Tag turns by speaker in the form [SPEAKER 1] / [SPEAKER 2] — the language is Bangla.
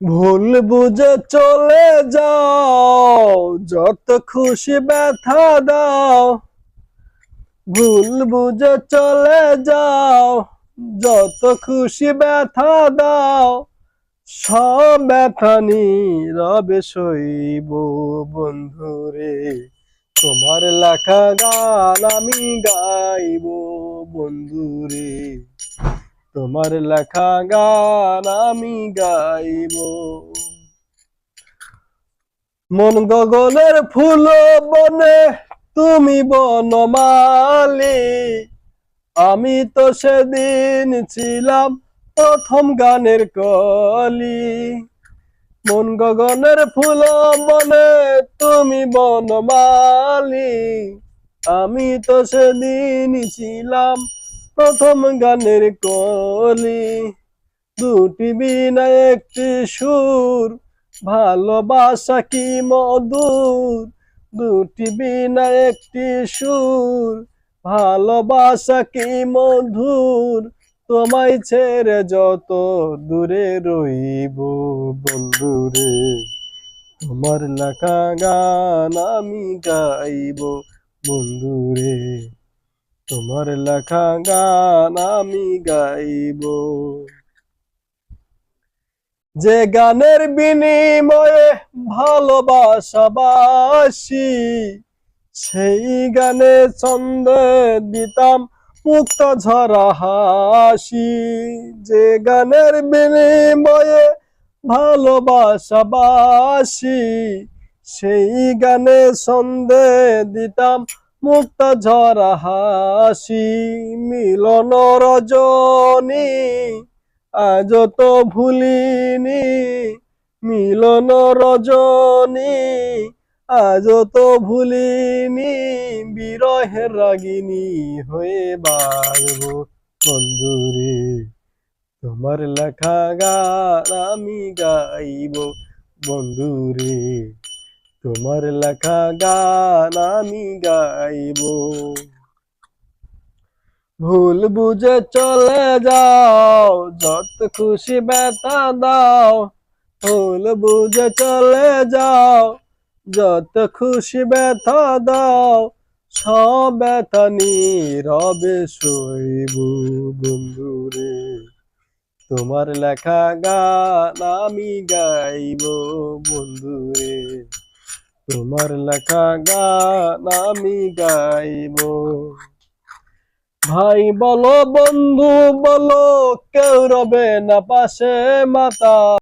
[SPEAKER 1] ভুল বুঝে চলে যাও, যত খুশি ব্যথা দাও। ভুল বুঝে চলে যাও, যত খুশি ব্যথা দাও। সব ব্যথা নীরবে সইব বন্ধুরে। তোমার লেখা গান আমি গাইব বন্ধুরে। তোমার লেখা গান আমি গাইব। মন গগনের ফুল বনে তুমি বনমালী। আমি তো সেদিন ছিলাম প্রথম গানের কলি। মন গগনের ফুল বনে তুমি বনমালী। আমি তো সেদিন ছিলাম প্রথম গানের কলি। দুটি বিনা একটি সুর, ভালোবাসা কি মধুর। দুটি বিনা একটি সুর, ভালোবাসা কি মধুর। তোমায় ছেড়ে যত দূরে রইব বন্ধুরে। তোমার লেখা গান আমি গাইব বন্ধুরে। তোমার লেখা গান আমি গাইব। যে গানের বিনিময়ে ভালোবাসাবাসি, সেই গানে ছন্দে দিতাম মুক্ত ঝরা হাসি। যে গানের বিনিময়ে ভালোবাসাবাসি, সেই গানে ছন্দে দিতাম মুক্ত ঝরা হাসি। মিলন রজনী আজ তো ভুলিনি, মিলন রজনী আজ তো ভুলিনি। বিরহের রাগিনী হয়ে বাড়ব বন্ধুরে। তোমার লেখা গান আমি গাইব বন্ধুরে। তোমার লেখা গান আমি গাইব। ভুল বুঝে চলে যাও, যত খুশি ব্যথা দাও। ভুল বুঝে চলে যাও, যত খুশি ব্যথা দাও। সব ব্যথা নীরবে সইব বন্ধুরে। তোমার লেখা গান আমি গাইব বন্ধুরে। তোমার লেখা গান আমি গাইব। ভাই বলো বন্ধু বলো, কেউ রবে না পাশে মাতা।